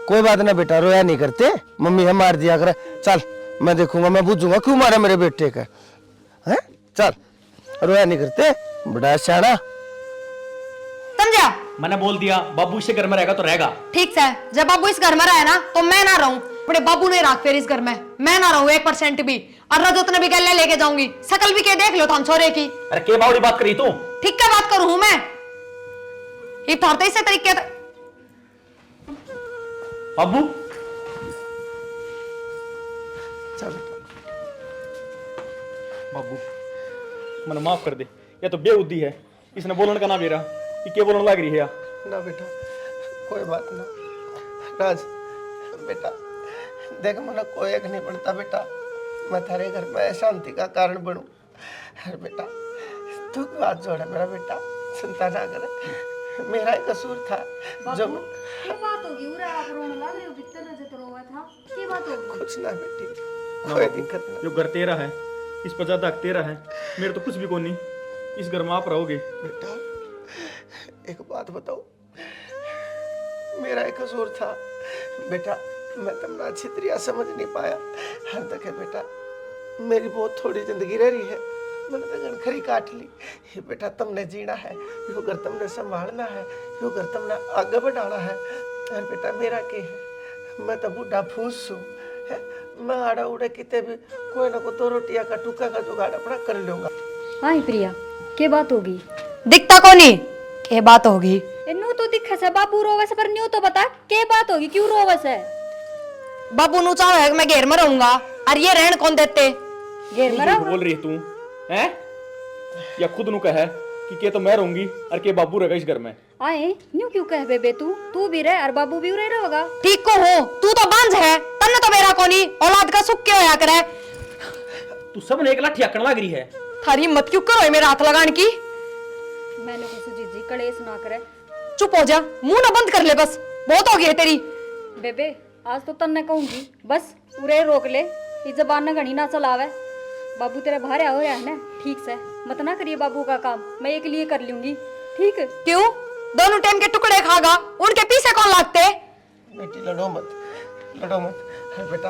कोई बात ना बेटा, रोया नहीं करते, मम्मी है मार दिया कर। चल मैं देखूंगा, मैं पूछूंगा क्यों मारा मेरे बेटे का है। चल रोया नहीं करते, बड़ा शाना समझा? मैंने बोल दिया बाबू इसे घर में रहेगा तो रहेगा। ठीक है, जब बाबू इस घर में रहे ना तो मैं ना रहूं। अपने बाबू ने राख फिर इस घर में मैं ना रहूं 1% भी। और रजत ने भी गले लेके जाऊंगी, शकल भी के देख लो तुम छोरे की। अरे के बावड़ी बात करी तू? ठीक क्या बात करूं मैं? ये थोड़ते इसे तरीके बाबू चल बेटा। बाबू मैंने माफ कर दे, ये तो बेबुद्धि है, इसने बोलने का ना मेरा, ये क्या बोलने लग रही है? ना बेटा कोई बात ना। राज बेटा देख, मना कोई एक नहीं बनता बेटा, मैं थारे घर में शांति का कारण बनूं। अरे बेटा तू बात जोड़ा मेरा बेटा, चिंता ना करे, मेरा ही कसूर था। जो क्या बात होगी? उरे आप रोने लग रहे हो, कितने नजर रोया था, क्या बात होगी? कुछ ना बेटी, कोई दिक्कत ना। जो घर तेरा है, इस पर ज्यादा हक तेरा है, मेरे तो कुछ भी कोई नहीं। इस घर में आप रहोगे। बेटा एक बात बताओ, मेरा एक कसूर था बेटा, मैं तुमने अच्छी तरह समझ नहीं पाया। हर तक है बेटा, मेरी बहुत थोड़ी जिंदगी रह रही है, मैंने तो गणखरी काट ली। ये बेटा तुमने जीना है, यो घर तुमने संभालना है, यो घर तुमने आगे बढ़ाना है। अरे बेटा मेरा क्या है, मैं तो बूढ़ा फूस हूँ, मैं आड़ा उड़े कितने भी कोई ना कोई 2 रोटियां का टुका का जुगाड़ अपना कर लूंगा। हाँ प्रिया, क्या बात होगी? दिखता कोनी क्या बात होगी? इन्नो तो दिखा से बाबू रोवस, पर न्यू तो बता क्या बात होगी, क्यों रोवस है? बाबू नु चाहे मैं घेर में रहूंगा, और ये रहन कौन देते? घेर में रहो। बोल रही है तू हैं? या खुद नु कह है कि के तो मैं रहूंगी और के बाबू रहेगा इस घर में? आए न्यू क्यों कह बेबे, तू भी रह और बाबू भी रह होगा। ठीक को हो, तू तो बांझ है, तन्ने तो मेरा कोनी औलाद का सुख क्यों होया करे? तू सब ने एक लाठी आकड़ लग रही है। थारी हिम्मत क्यों करो मेरा हाथ लगाने की? मैंने कुछ जीजी कलेश ना करे। चुप हो जा, मुंह ना बंद कर ले बस। बहुत हो गई है तेरी। बेबे आज तो तन्ने कहूंगी, बस उरे रोक ले, ये जबान न घनी ना चलावे। बाबू तेरा भारे हो रहा है ना, ठीक से मत ना करिए बाबू का काम, मैं एक लिए कर लूंगी, ठीक। क्यों? दोनों टाइम के टुकड़े खागा, उनके पीछे कौन लागते? बेटी लड़ो मत, लड़ो मत। अरे बेटा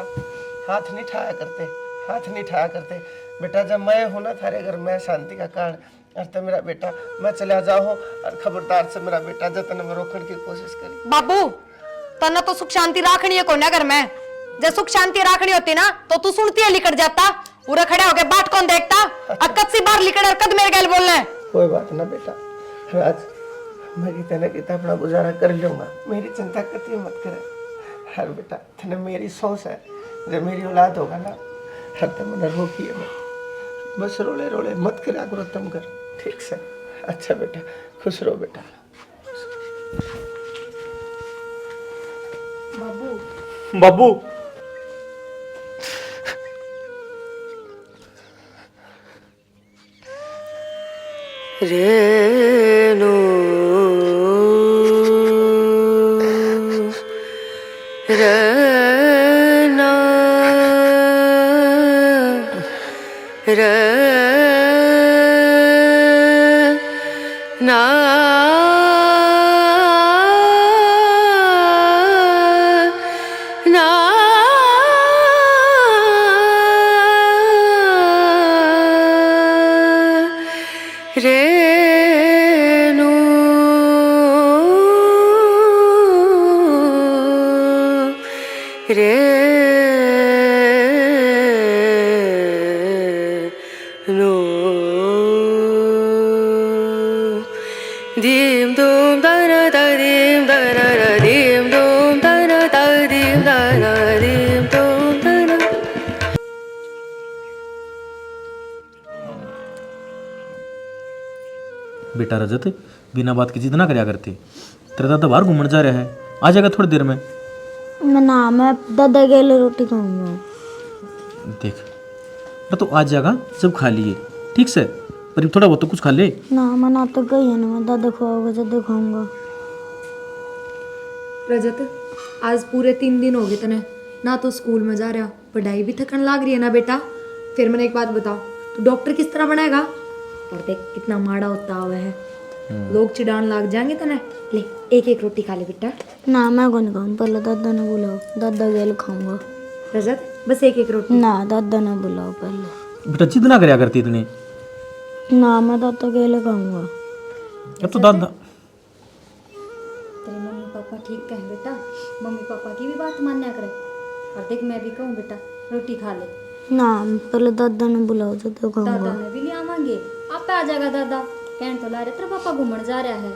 हाथ नहीं ठाया करते, हाथ नहीं ठाया करते। बेटा जब मैं हूं ना थारे घर में शांति का कारण, और तो मेरा बेटा मैं चला जाऊँ और खबरदार से मेरा बेटा जतन में रोकने की कोशिश करी। बाबू तना तो सुख शांति राखनी है कोने घर में, जब सुख शांति राखनी होती ना तो तू सुनती है लिकट जाता, पूरा खड़े होके बाट कौन देखता? अक्कत सी बार लिकट और कद मेरे गैल बोलना है। कोई बात ना बेटा, राज मैं कितना न कितना अपना गुजारा कर लूंगा, मेरी चिंता कती मत करे। हर बेटा तने मेरी सोच है, जब मेरी औलाद होगा ना हर तब मैंने रोकिए मत, बस रोले रोले मत करा करो तुम कर, ठीक से? अच्छा बेटा खुश रहो बेटा। बाबू रेणु रना रना ना रेणु रेणु दीम दूम दना दा दीम दना दा दीम दूम दना दा दीम दना दीम दूम दना। बेटा रजत बिना बात की जिद ना करया करती, तेरा दादा बाहर घूमने जा रहा है, आ जाएगा थोड़ी देर में। मैं दादा के लिए रोटी खाऊंगा। देख तो आ जाएगा जब खा लिए, ठीक से? पर थोड़ा बहुत तो कुछ खा ले। ना मना तो गई है ना, मैं दादा खुआऊंगा जब खाऊंगा। रजत आज पूरे 3 दिन हो गए तने ना तो स्कूल में जा रहा, पढ़ाई भी थकन लाग रही है ना बेटा। फिर मैंने एक बात बताओ, तू डॉक्टर किस तरह बनेगा? और देख कितना माड़ा होता हुआ है, लोग चिढ़ान लाग जाएंगे तने। ले एक एक रोटी खा ले बेटा। ना मैं कौन खाऊं, पहले दादा ने बुलाओ, दादा के लिए खाऊंगा। रजत बस एक एक रोटी। ना दादा ने बुलाओ पहले। बेटा जिद ना करया करती इतनी। ना मैं दादा के लिए खाऊंगा। अब तो दादा तेरे मम्मी पापा ठीक कहें बेटा, मम्मी पापा की भी बात मान्या करे। और देख मैं भी कहूँ बेटा रोटी खा ले। ना पहले दादा ने बुलाओ जब दादा खाऊंगा। ने भी ले आवांगे, आप आ जाएगा दादा। कहने तो ला रहे तेरा पापा घूमने जा रहा है,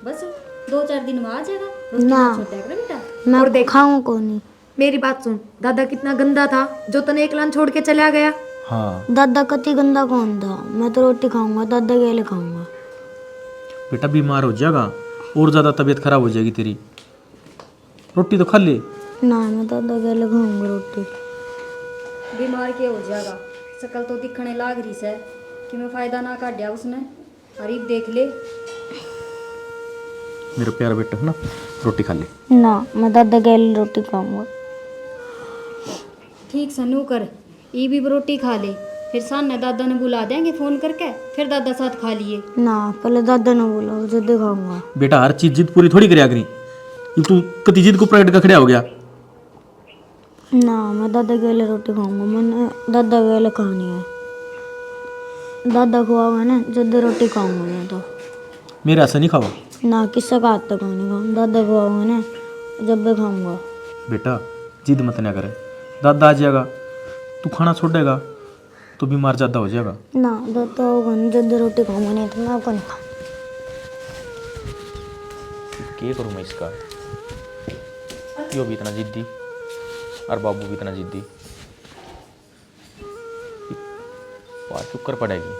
बस 2-4 दिन में आ जाएगा। रोटी ना। ना छोड़ कर बेटा। मैं खाऊं को नहीं। मेरी बात सुन, दादा कितना गंदा था जो तने एक लान छोड़ के चला गया। हाँ दादा कति गंदा कौन था, मैं तो रोटी खाऊंगा, दादा के लिए खाऊंगा। बेटा बीमार हो जाएगा और ज़्यादा तबीयत खराब हो जाएगी तेरी, रोटी तो खा ले। ना मैं दादा के लिए खाऊंगा रोटी। बीमार के हो जाएगा, शकल तो दिखने लाग रही से कि मैं फायदा ना काटिया उसने। अरे देख ले मेरा प्यारा बेटा है ना, रोटी खा ले। ना मैं दादा के लिए रोटी खाऊंगा। ठीक सनू कर, ये भी रोटी खा ले, फिर सामने दादा ने बुला देंगे फोन करके, फिर दादा साथ खा लिए। ना पहले दादा ने बुलाओ जब खाऊंगा। बेटा हर चीज जिद पूरी थोड़ी करया करी, ये तू कति जिद को प्रकट का खड़ा हो गया। ना मैं दादा के लिए रोटी खाऊंगा, मैंने दादा के लिए खानी है। दादा खुआओगे ना जब रोटी खाऊंगा मैं तो। मेरे ऐसा नहीं खावा। ना किसका हाथ तक नहीं खाऊंगा, दादा खुआओगे ना जब भी खाऊंगा। बेटा जिद मत ना करे, दादा आ जाएगा, तू खाना छोड़ेगा तो बीमार ज़्यादा हो जाएगा। ना दादा होगा ना जब रोटी खाऊंगा, नहीं तो मैं कौन खाऊं। क्या करूँ मैं इसका, यो भी इतना जिद्दी और बाबू भी इतना जिद्दी, बात चुप कर पड़ेगी,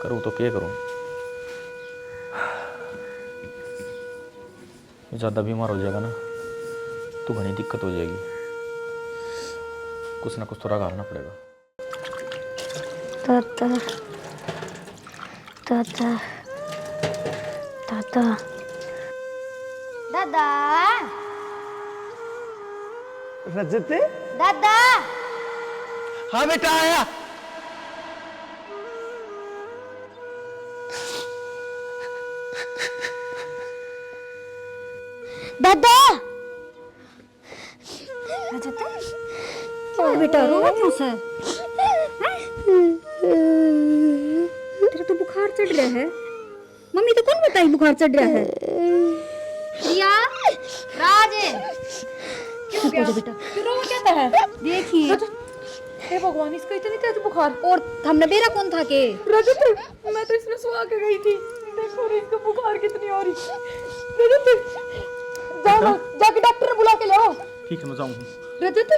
करूँ तो क्या करूँ। ज़्यादा बीमार हो जाएगा ना तो घनी दिक्कत हो जाएगी, कुछ ना कुछ थोड़ा घालना पड़ेगा। दादा दादा दादा दादा रजत दादा हाँ बेटा आया। दादा क्या है बेटा, रोवा क्यों से? तेरे तो बुखार चढ़ रहा है। मम्मी तो कौन बताई बुखार चढ़ रहा है? रिया, राज, क्या हो गया बेटा? रो क्या है? देखिए हे भगवान, इसको इतनी तेज बुखार। और हमने बेरा कौन था के? रजत, मैं तो इसमें सुहा के गई थी। देखो रे इसको बुखार कितनी हो रही। रजत, जाओ जाके डॉक्टर बुला के लाओ। ठीक है मैं जाऊँ। रजत,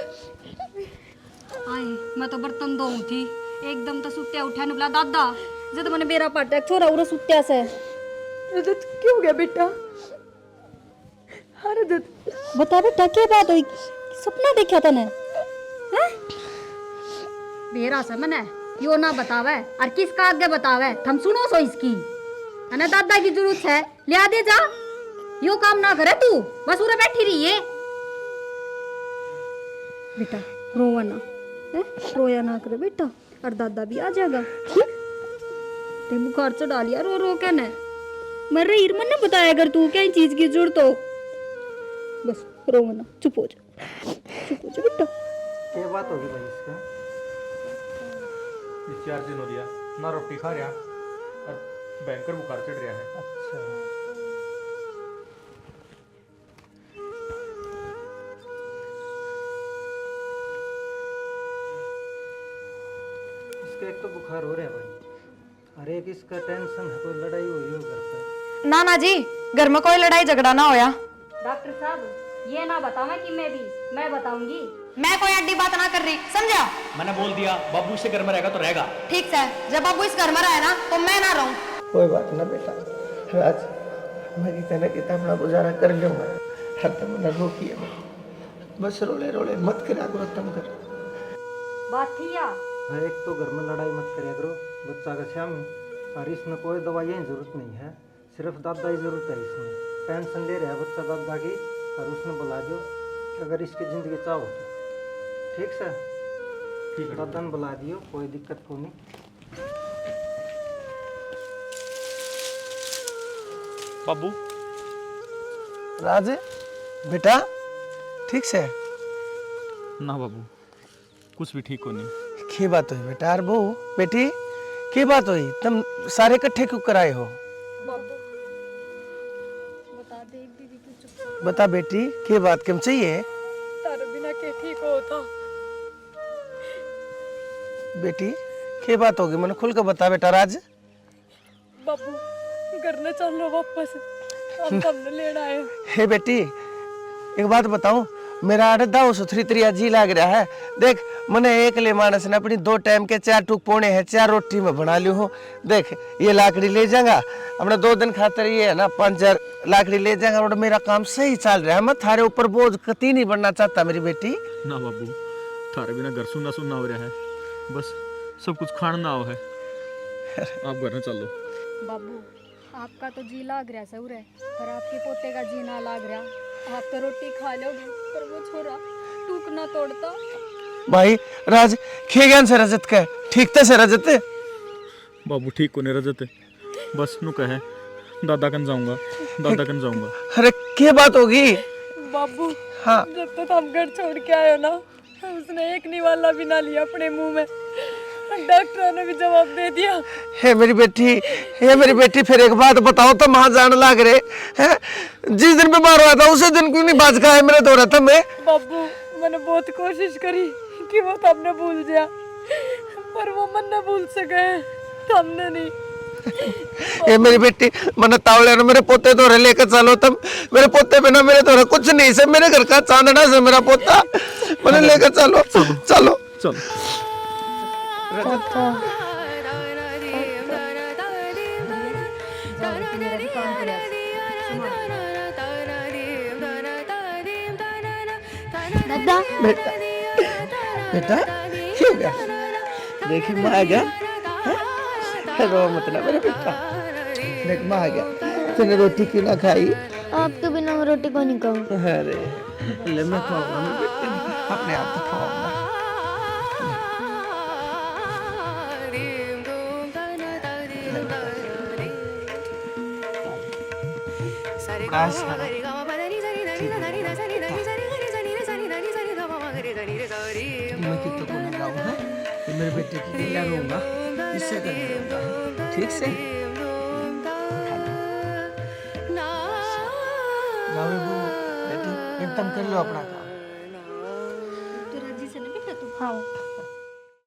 आए मैं तो बर्तन धोऊं थी, एकदम तो सुत्या उठा ने बोला दादा जब मैंने बेरा पाटा छोरा उरे सुत्या से। रजत क्यों हो गया बेटा? हाँ रजत, बता बेटा क्या बात हुई? सपना देखा तने? हैं? बेरा से मने यो ना बतावे और किसका आगे बतावे, थम सुनो सो इसकी। अने दादा की जरूरत है, लिया दे जा। यो काम ना करे तू, बस उरे बैठी रही है। बेटा रोवा ना, हैं? रोया ना करे बेटा, और दादा भी आ जाएगा। ते बुखार चढ़ा लिया रो रो के ने। मर रही मन ने बताया अगर तू क्या चीज की जरूरत हो। बस रोवा ना, चुप हो जा, चुप हो जा बेटा। क्या बात होगी भाई इसका? इस 4 दिन हो गया ना रोटी खा रहा और भयंकर बुखार चढ़ रहा है। अच्छा इसका एक तो बुखार हो रहा है भाई, और एक इसका टेंशन है, कोई लड़ाई हुई हो घर पे। ना ना जी, घर में कोई लड़ाई झगड़ा ना होया। डॉक्टर साहब ये ना बतावे कि मैं बताऊंगी। मैं कोई अड्डी बात ना कर रही, समझा? मैंने बोल दिया बाबू से घर में रहेगा तो रहेगा। ठीक है, जब बाबू इस घर में रहे ना तो मैं ना रहूं। कोई बात ना बेटा, राज मैं कितना कितना अपना गुजारा कर लूंगा। हर तुम न रोकिए मत, बस रोले रोले मत करा करो तुम कर। बात थी या एक तो घर में लड़ाई मत करिया करो बच्चा का श्यामी, और इसमें कोई दवाइयाँ की जरूरत नहीं है, सिर्फ दादा की जरूरत है। इसमें टेंशन ले रहा है बच्चा दादा की, और उसने बुला दो अगर इसकी ज़िंदगी चाहो तो। ठीक सर? ठीक है दादा ने बुला दियो, कोई दिक्कत को नहीं। बाबू राज बेटा ठीक से? ना बाबू कुछ भी ठीक हो नहीं। की बात हुई बेटा? और बहू बेटी की बात हुई? तुम सारे इकट्ठे क्यों कराए हो? बता बेटी की बात क्यों चाहिए? तारे बिना के ठीक हो था। बेटी की बात होगी, मैंने खुल कर बता बेटा। राज बाबू घर न चल लो वापस, हम सबने लेना है। हे बेटी एक बात बताऊं, मेरा आधा सुथरी तरिया जी लाग रहा है। देख मैंने एक ले मानस ने अपनी 2 टाइम के 4 टूक पौने हैं, 4 रोटी में बना ली हूँ। देख ये लाकड़ी ले जाऊंगा अपने 2 दिन खातर, ये है ना 5-4 लाकड़ी ले जाऊंगा और मेरा काम सही चल रहा है। मैं थारे ऊपर बोझ कती नहीं बनना चाहता मेरी बेटी। ना बाबू थारे बिना घर सुनना सुनना हो रहा है, बस सब कुछ खाना ना हो है। आप घर में चलो। बाबू आपका तो जी लाग रहा सऊर है, पर आपके पोते का जी ना लाग रहा। आप तो रोटी खा लोगे पर वो छोरा टूक ना तोड़ता। भाई राज खे ज्ञान से रजत का ठीक से रजत बाबू ठीक को नहीं रजत, बस नु कहे दादा कन जाऊंगा, दादा कन जाऊंगा। अरे क्या बात होगी? बाबू हाँ जब तक हम घर छोड़ के आए हो ना, उसने एक निवाला भी ना लिया अपने मुंह में। डॉक्टर ने भी जवाब दे दिया। हे मेरी बेटी फिर एक बात बताओ तो वहां जाने लग रहे हैं। जिस दिन बीमार हुआ था उसी दिन क्यों नहीं बाज खाया मेरे दो रहा था मैं? बाबू मैंने बहुत कोशिश करी कि वो तब ने भूल जाए, पर वो मन न भूल सके, हमने नहीं। ये मेरी बेटी मन तावले ने मेरे पोते तो लेकर चलो तुम। मेरे पोते बिना मेरे तो कुछ नहीं से, मेरे घर का चांदना से मेरा पोता मैंने लेकर चलो चलो चलो। दादा बेटा बेटा क्या हो गया? देखी माँ आ गया, रो मत ना मेरे बेटा। देख माँ आ गया, तूने रोटी क्यों ना खाई? आपके बिना मैं रोटी को नहीं खाऊं। अरे ले मैं खाऊंगा, मैं बेटे अपने आप तो खाऊंगा। बड़ा सारा मैं कितने को ना गाऊं है, तो मेरे बेटे की लीला रहूंगा, इससे कर दूंगा, ठीक से। जाओ बेटे, एकदम कर लो अपना काम।